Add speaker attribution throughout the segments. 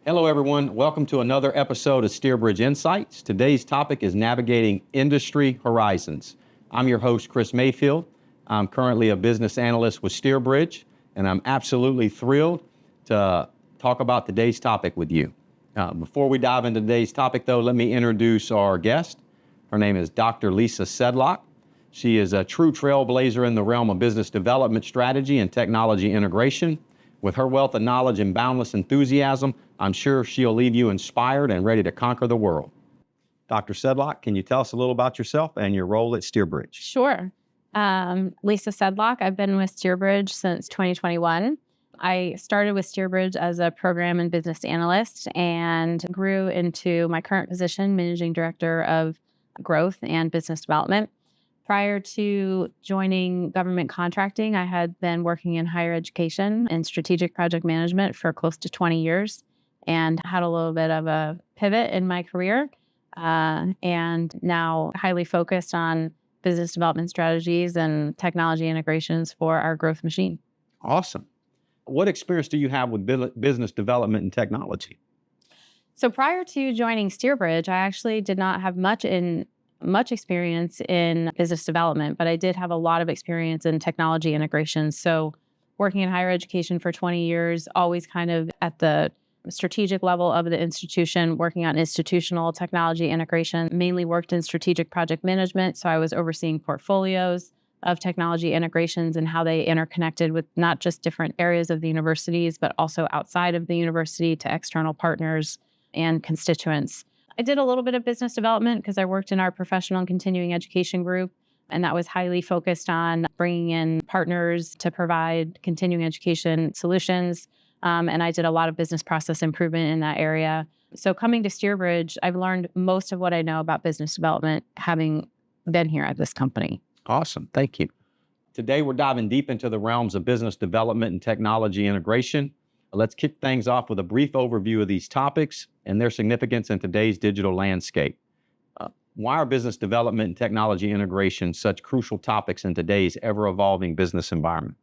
Speaker 1: Hello, everyone. Welcome to another episode of SteerBridge Insights. Today's topic is navigating industry horizons. I'm your host, Chris Mayfield. I'm currently a business analyst with SteerBridge, and I'm absolutely thrilled to talk about today's topic with you. Before we dive into today's topic, though, let me introduce our guest. Her name is Dr. Lisa Sedlock. She is a true trailblazer in the realm of business development strategy and technology integration. With her wealth of knowledge and boundless enthusiasm, I'm sure she'll leave you inspired and ready to conquer the world. Dr. Sedlock, can you tell us a little about yourself and your role at SteerBridge?
Speaker 2: Sure. Lisa Sedlock. I've been with SteerBridge since 2021. I started with SteerBridge as a program and business analyst and grew into my current position, Managing Director of Growth and Business Development. Prior to joining government contracting, I had been working in higher education and strategic project management for close to 20 years and had a little bit of a pivot in my career and now highly focused on business development strategies and technology integrations for our growth machine.
Speaker 1: Awesome. What experience do you have with business development and technology?
Speaker 2: So prior to joining SteerBridge, I actually did not have much experience in business development, but I did have a lot of experience in technology integration. So working in higher education for 20 years, always kind of at the strategic level of the institution, working on institutional technology integration, mainly worked in strategic project management. So I was overseeing portfolios of technology integrations and how they interconnected with not just different areas of the universities, but also outside of the university to external partners and constituents. I did a little bit of business development because I worked in our professional and continuing education group, and that was highly focused on bringing in partners to provide continuing education solutions. And I did a lot of business process improvement in that area. So coming to SteerBridge, I've learned most of what I know about business development having been here at this company.
Speaker 1: Awesome. Thank you. Today, we're diving deep into the realms of business development and technology integration. Let's kick things off with a brief overview of these topics and their significance in today's digital landscape. Why are business development and technology integration such crucial topics in today's ever-evolving business environment?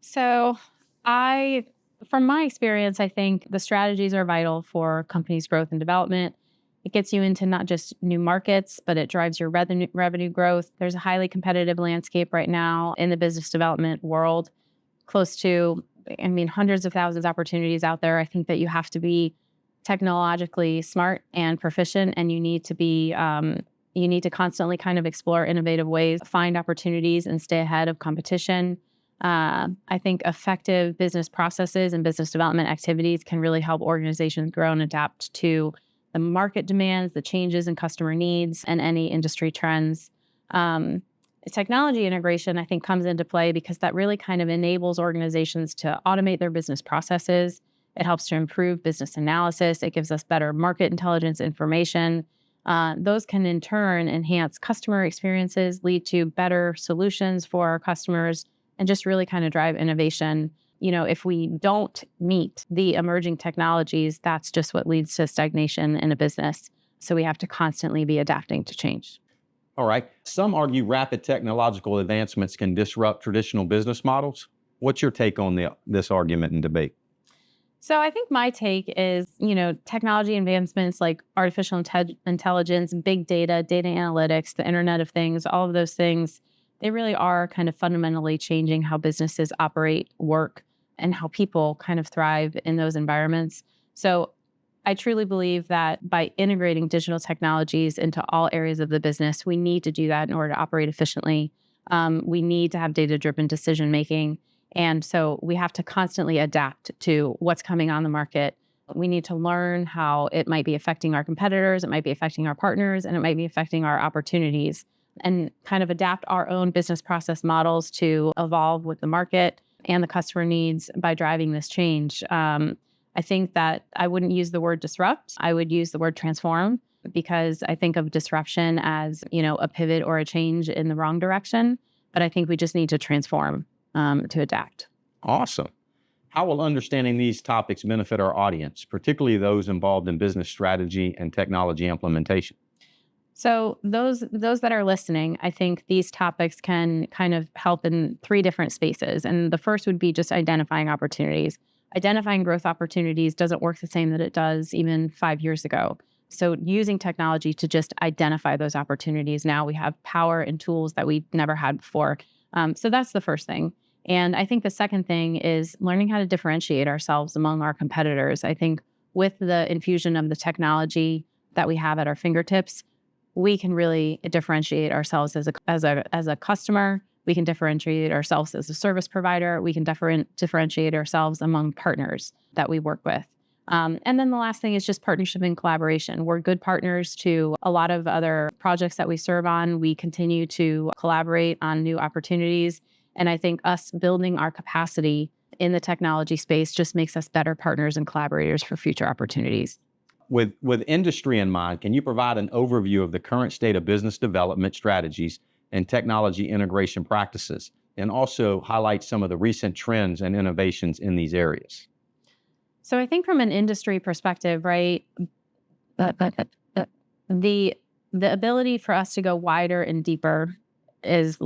Speaker 2: So from my experience, I think the strategies are vital for companies' growth and development. It gets you into not just new markets, but it drives your revenue growth. There's a highly competitive landscape right now in the business development world, close to, hundreds of thousands of opportunities out there. I think that you have to be technologically smart and proficient, and you need to constantly kind of explore innovative ways, find opportunities, and stay ahead of competition. I think effective business processes and business development activities can really help organizations grow and adapt to the market demands, the changes in customer needs, and any industry trends. Technology integration, I think, comes into play because that really kind of enables organizations to automate their business processes. It helps to improve business analysis. It gives us better market intelligence information. Those can in turn enhance customer experiences, lead to better solutions for our customers, and just really kind of drive innovation. If we don't meet the emerging technologies, that's just what leads to stagnation in a business. So we have to constantly be adapting to change.
Speaker 1: All right. Some argue rapid technological advancements can disrupt traditional business models. What's your take on this argument and debate?
Speaker 2: So I think my take is, technology advancements like artificial intelligence, big data, data analytics, the Internet of Things, all of those things, they really are kind of fundamentally changing how businesses operate, work, and how people kind of thrive in those environments. So I truly believe that by integrating digital technologies into all areas of the business, we need to do that in order to operate efficiently. We need to have data-driven decision-making. And so we have to constantly adapt to what's coming on the market. We need to learn how it might be affecting our competitors, it might be affecting our partners, and it might be affecting our opportunities, and kind of adapt our own business process models to evolve with the market and the customer needs by driving this change. I think that I wouldn't use the word disrupt. I would use the word transform, because I think of disruption as, a pivot or a change in the wrong direction. But I think we just need to transform to adapt.
Speaker 1: Awesome. How will understanding these topics benefit our audience, particularly those involved in business strategy and technology implementation?
Speaker 2: So those that are listening, I think these topics can kind of help in three different spaces. And the first would be just identifying opportunities. identifying growth opportunities doesn't work the same that it does even 5 years ago. So using technology to just identify those opportunities, now we have power and tools that we never had before. So that's the first thing. And I think the second thing is learning how to differentiate ourselves among our competitors. I think with the infusion of the technology that we have at our fingertips, we can really differentiate ourselves as a customer. We can differentiate ourselves as a service provider. We can differentiate ourselves among partners that we work with. And then the last thing is just partnership and collaboration. We're good partners to a lot of other projects that we serve on. We continue to collaborate on new opportunities. And I think us building our capacity in the technology space just makes us better partners and collaborators for future opportunities.
Speaker 1: With industry in mind, can you provide an overview of the current state of business development strategies and technology integration practices, and also highlight some of the recent trends and innovations in these areas?
Speaker 2: So I think from an industry perspective, right, the ability for us to go wider and deeper is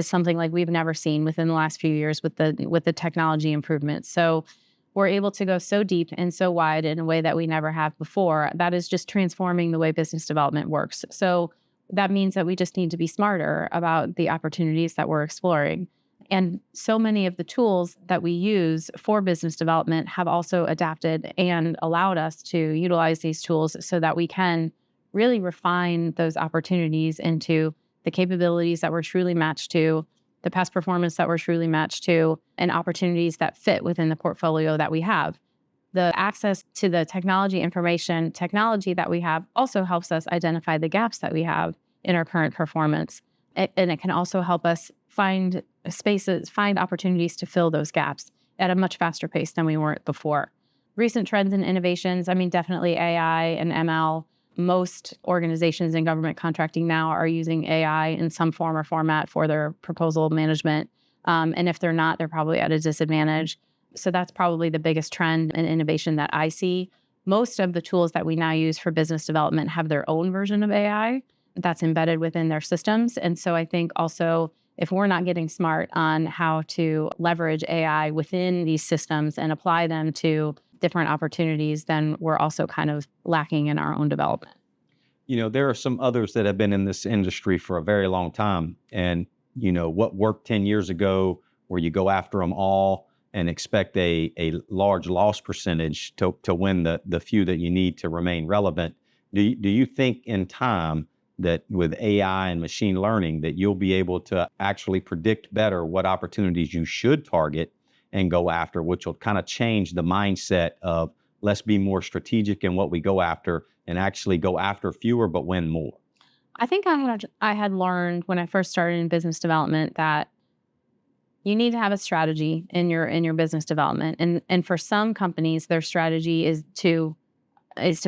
Speaker 2: something like we've never seen within the last few years with the technology improvements. So we're able to go so deep and so wide in a way that we never have before. That is just transforming the way business development works. So that means that we just need to be smarter about the opportunities that we're exploring. And so many of the tools that we use for business development have also adapted and allowed us to utilize these tools so that we can really refine those opportunities into the capabilities that we're truly matched to, the past performance that we're truly matched to, and opportunities that fit within the portfolio that we have. The access to the technology that we have also helps us identify the gaps that we have in our current performance. And it can also help us find opportunities to fill those gaps at a much faster pace than we were before. Recent trends and innovations, definitely AI and ML. Most organizations in government contracting now are using AI in some form or format for their proposal management. And if they're not, they're probably at a disadvantage. So that's probably the biggest trend and innovation that I see. Most of the tools that we now use for business development have their own version of AI that's embedded within their systems. And so I think also if we're not getting smart on how to leverage AI within these systems and apply them to different opportunities, then we're also kind of lacking in our own development.
Speaker 1: There are some others that have been in this industry for a very long time. And, what worked 10 years ago, where you go after them all and expect a large loss percentage to win the few that you need to remain relevant. Do you think in time that with AI and machine learning that you'll be able to actually predict better what opportunities you should target and go after, which will kind of change the mindset of let's be more strategic in what we go after and actually go after fewer but win more?
Speaker 2: I think I had learned when I first started in business development that you need to have a strategy in your business development. And for some companies, their strategy is to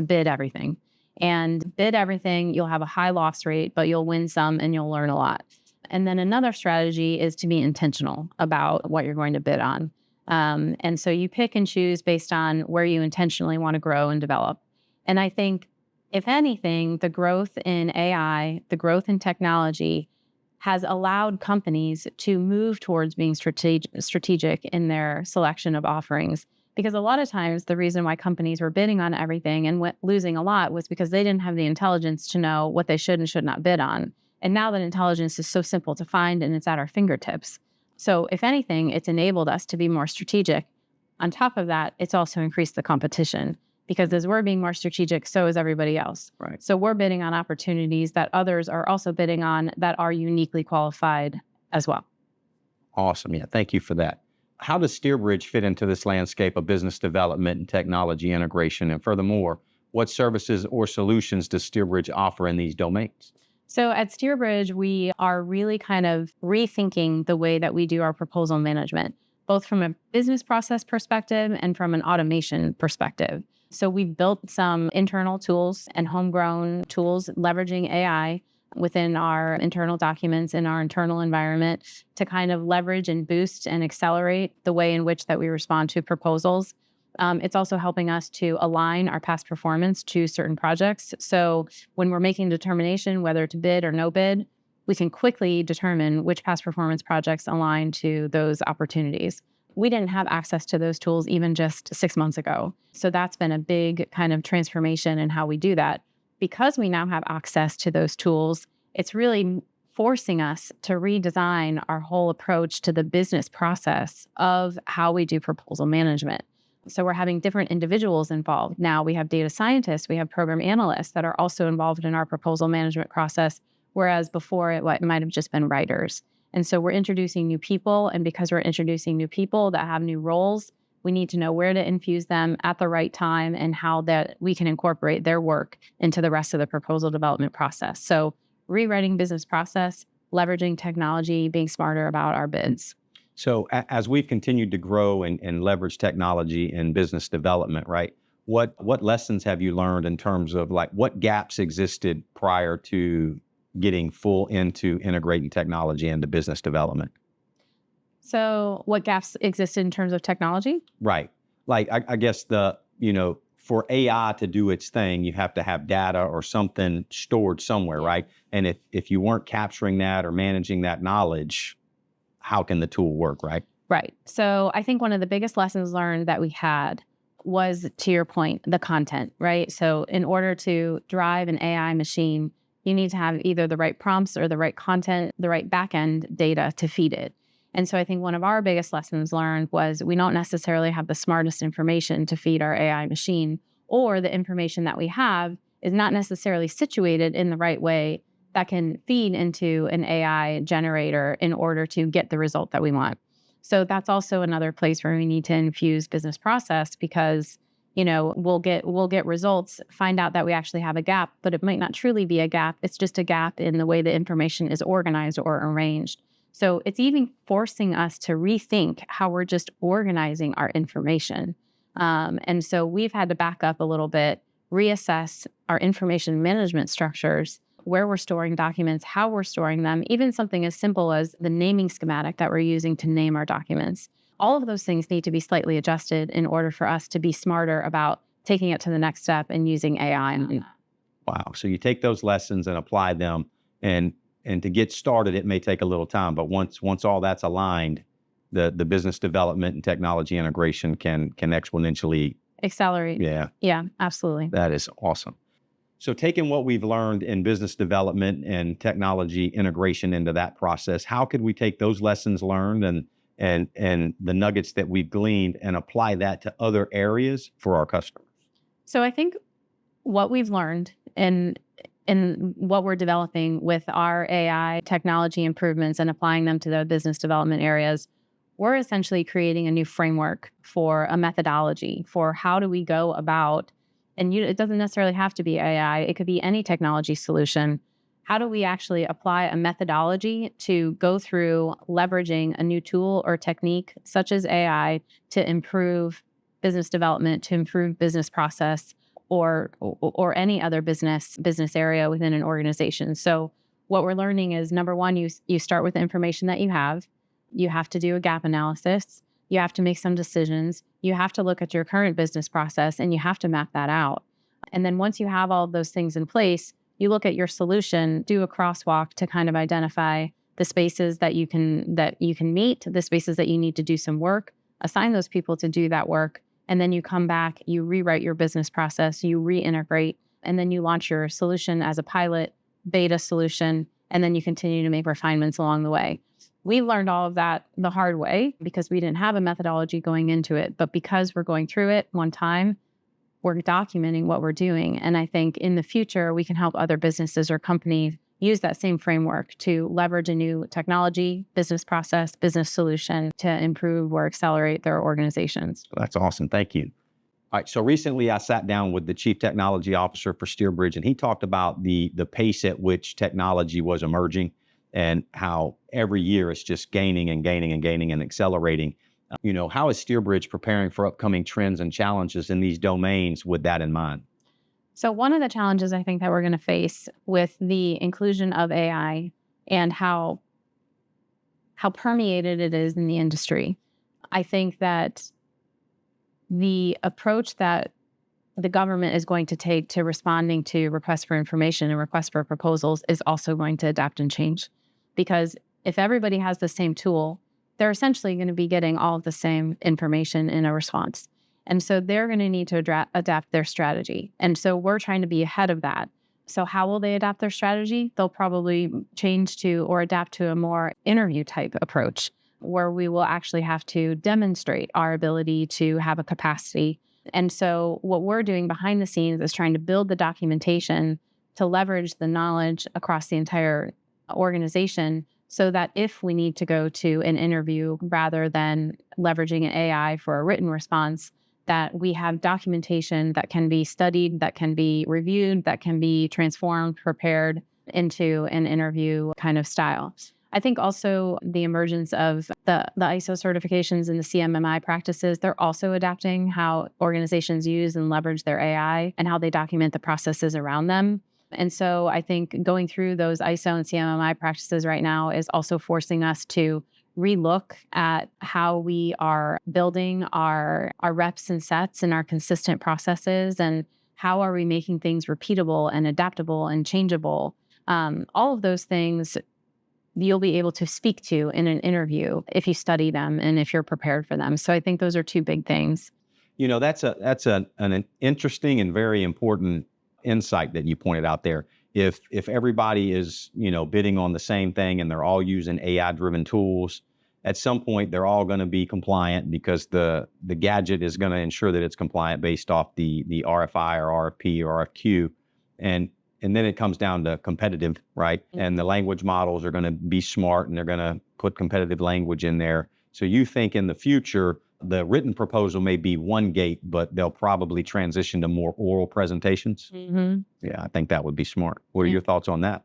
Speaker 2: bid everything. And bid everything, you'll have a high loss rate, but you'll win some and you'll learn a lot. And then another strategy is to be intentional about what you're going to bid on. And so you pick and choose based on where you intentionally want to grow and develop. And I think, if anything, the growth in AI, the growth in technology has allowed companies to move towards being strategic in their selection of offerings. Because a lot of times the reason why companies were bidding on everything and losing a lot was because they didn't have the intelligence to know what they should and should not bid on. And now that intelligence is so simple to find and it's at our fingertips. So if anything, it's enabled us to be more strategic. On top of that, it's also increased the competition because as we're being more strategic, so is everybody else.
Speaker 1: Right.
Speaker 2: So we're bidding on opportunities that others are also bidding on that are uniquely qualified as well.
Speaker 1: Awesome. Yeah. Thank you for that. How does SteerBridge fit into this landscape of business development and technology integration? And furthermore, what services or solutions does SteerBridge offer in these domains?
Speaker 2: So at SteerBridge, we are really kind of rethinking the way that we do our proposal management, both from a business process perspective and from an automation perspective. So we've built some internal tools and homegrown tools leveraging AI within our internal documents in our internal environment to kind of leverage and boost and accelerate the way in which that we respond to proposals. It's also helping us to align our past performance to certain projects. So when we're making a determination whether to bid or no bid, we can quickly determine which past performance projects align to those opportunities. We didn't have access to those tools even just 6 months ago. So that's been a big kind of transformation in how we do that. Because we now have access to those tools, it's really forcing us to redesign our whole approach to the business process of how we do proposal management. So we're having different individuals involved. Now we have data scientists, we have program analysts that are also involved in our proposal management process, whereas before it might have just been writers. And so we're introducing new people. And because we're introducing new people that have new roles, we need to know where to infuse them at the right time and how that we can incorporate their work into the rest of the proposal development process. So rewriting business process, leveraging technology, being smarter about our bids.
Speaker 1: So as we've continued to grow and leverage technology in business development, right? What lessons have you learned in terms of like what gaps existed prior to getting full into integrating technology into business development?
Speaker 2: So what gaps exist in terms of technology?
Speaker 1: Right. Like I guess for AI to do its thing, you have to have data or something stored somewhere, right? And if you weren't capturing that or managing that knowledge, how can the tool work, right?
Speaker 2: Right. So I think one of the biggest lessons learned that we had was, to your point, the content, right? So in order to drive an AI machine, you need to have either the right prompts or the right content, the right backend data to feed it. And so I think one of our biggest lessons learned was we don't necessarily have the smartest information to feed our AI machine, or the information that we have is not necessarily situated in the right way that can feed into an AI generator in order to get the result that we want. So that's also another place where we need to infuse business process, because we'll get results, find out that we actually have a gap, but it might not truly be a gap. It's just a gap in the way the information is organized or arranged. So it's even forcing us to rethink how we're just organizing our information. And so we've had to back up a little bit, reassess our information management structures, where we're storing documents, how we're storing them, even something as simple as the naming schematic that we're using to name our documents. All of those things need to be slightly adjusted in order for us to be smarter about taking it to the next step and using AI on that.
Speaker 1: Wow. So you take those lessons and apply them, and to get started, it may take a little time, but once all that's aligned, the business development and technology integration can exponentially
Speaker 2: accelerate. Yeah, absolutely.
Speaker 1: That is awesome. So taking what we've learned in business development and technology integration into that process, how could we take those lessons learned and the nuggets that we've gleaned and apply that to other areas for our customers?
Speaker 2: So I think what we've learned in what we're developing with our AI technology improvements and applying them to the business development areas, we're essentially creating a new framework for a methodology for how do we go about, and it doesn't necessarily have to be AI, it could be any technology solution. How do we actually apply a methodology to go through leveraging a new tool or technique such as AI to improve business development, to improve business process, or any other business area within an organization? So what we're learning is, number one, you start with the information that you have. You have to do a gap analysis. You have to make some decisions. You have to look at your current business process and you have to map that out. And then once you have all of those things in place, you look at your solution, do a crosswalk to kind of identify the spaces that you can meet, the spaces that you need to do some work, assign those people to do that work. And then you come back, you rewrite your business process, you reintegrate, and then you launch your solution as a pilot, beta solution, and then you continue to make refinements along the way. We learned all of that the hard way because we didn't have a methodology going into it. But because we're going through it one time, we're documenting what we're doing. And I think in the future, we can help other businesses or companies use that same framework to leverage a new technology, business process, business solution to improve or accelerate their organizations.
Speaker 1: That's awesome. Thank you. All right. So recently I sat down with the Chief Technology Officer for SteerBridge, and he talked about the pace at which technology was emerging and how every year it's just gaining and gaining and gaining and accelerating. How is SteerBridge preparing for upcoming trends and challenges in these domains with that in mind?
Speaker 2: So one of the challenges I think that we're going to face with the inclusion of AI and how permeated it is in the industry, I think that the approach that the government is going to take to responding to requests for information and requests for proposals is also going to adapt and change. Because if everybody has the same tool, they're essentially going to be getting all of the same information in a response. And so they're going to need to adapt their strategy. And so we're trying to be ahead of that. So how will they adapt their strategy? They'll probably change to or adapt to a more interview type approach where we will actually have to demonstrate our ability to have a capacity. And so what we're doing behind the scenes is trying to build the documentation to leverage the knowledge across the entire organization so that if we need to go to an interview rather than leveraging an AI for a written response, that we have documentation that can be studied, that can be reviewed, that can be transformed, prepared into an interview kind of style. I think also the emergence of the ISO certifications and the CMMI practices, they're also adapting how organizations use and leverage their AI and how they document the processes around them. And so I think going through those ISO and CMMI practices right now is also forcing us to relook at how we are building our reps and sets and our consistent processes, and how are we making things repeatable and adaptable and changeable. All of those things you'll be able to speak to in an interview if you study them and if you're prepared for them. So I think those are two big things.
Speaker 1: That's an interesting and very important insight that you pointed out there. If everybody is, bidding on the same thing and they're all using AI-driven tools, at some point they're all going to be compliant because the gadget is going to ensure that it's compliant based off the RFI or RFP or RFQ. And then it comes down to competitive, right? Mm-hmm. And the language models are going to be smart and they're going to put competitive language in there. So you think in the future, the written proposal may be one gate, but they'll probably transition to more oral presentations.
Speaker 2: Mm-hmm.
Speaker 1: Yeah, I think that would be smart. What are your thoughts on that?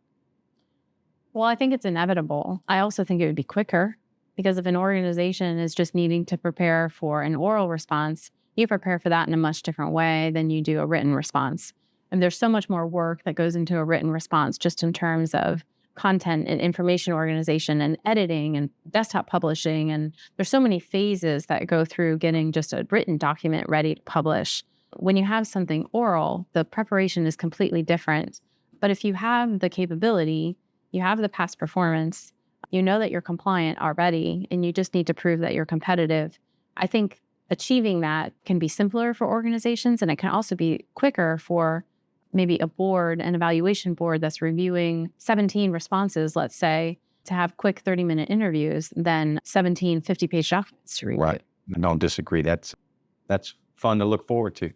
Speaker 2: Well, I think it's inevitable. I also think it would be quicker because if an organization is just needing to prepare for an oral response, you prepare for that in a much different way than you do a written response. And there's so much more work that goes into a written response just in terms of content and information organization and editing and desktop publishing. And there's so many phases that go through getting just a written document ready to publish. When you have something oral, the preparation is completely different. But if you have the capability, you have the past performance, you know that you're compliant already, and you just need to prove that you're competitive. I think achieving that can be simpler for organizations, and it can also be quicker for maybe a board, an evaluation board that's reviewing 17 responses, let's say, to have quick 30-minute interviews than 17 50-page documents to review.
Speaker 1: Right. I don't disagree. That's fun to look forward to.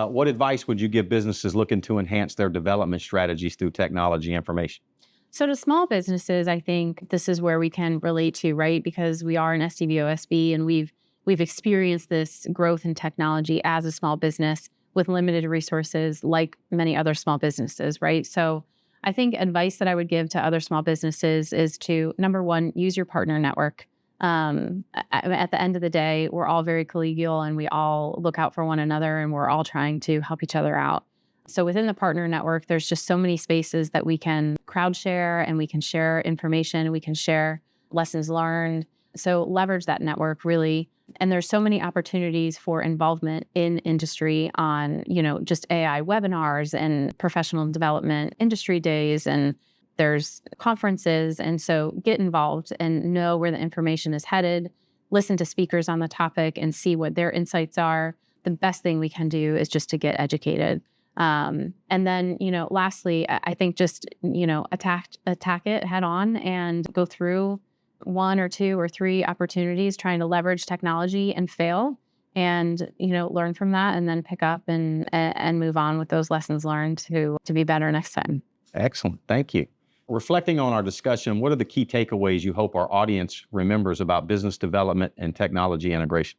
Speaker 1: What advice would you give businesses looking to enhance their development strategies through technology information?
Speaker 2: So to small businesses, I think this is where we can relate to, right? Because we are an SDVOSB and we've experienced this growth in technology as a small business with limited resources like many other small businesses, right? So I think advice that I would give to other small businesses is to, number one, use your partner network. At the end of the day, we're all very collegial and we all look out for one another and we're all trying to help each other out. So within the partner network, there's just so many spaces that we can crowd share and we can share information and we can share lessons learned. So leverage that network really. And there's so many opportunities for involvement in industry on, just AI webinars and professional development industry days, and there's conferences. And so get involved and know where the information is headed, listen to speakers on the topic and see what their insights are. The best thing we can do is just to get educated. And then, lastly, I think just, attack it head on and go through one or two or three opportunities trying to leverage technology and fail and, learn from that and then pick up and move on with those lessons learned to be better next time.
Speaker 1: Excellent. Thank you. Reflecting on our discussion, what are the key takeaways you hope our audience remembers about business development and technology integration?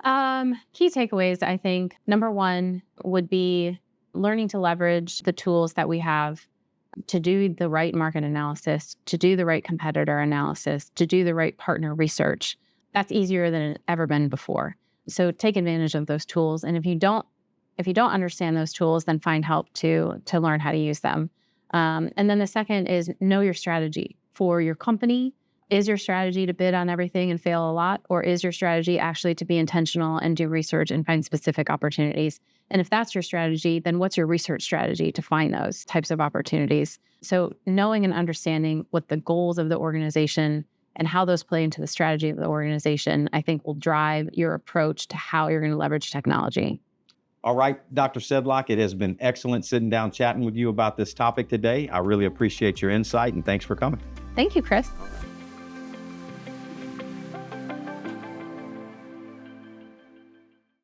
Speaker 2: Key takeaways, I think, number one would be learning to leverage the tools that we have to do the right market analysis, to do the right competitor analysis, to do the right partner research. That's easier than it's ever been before. So take advantage of those tools. And if you don't understand those tools, then find help to learn how to use them. And then the second is know your strategy for your company. Is your strategy to bid on everything and fail a lot? Or is your strategy actually to be intentional and do research and find specific opportunities? And if that's your strategy, then what's your research strategy to find those types of opportunities? So knowing and understanding what the goals of the organization and how those play into the strategy of the organization, I think will drive your approach to how you're going to leverage technology.
Speaker 1: All right, Dr. Sedlock, it has been excellent sitting down chatting with you about this topic today. I really appreciate your insight and thanks for coming.
Speaker 2: Thank you, Chris.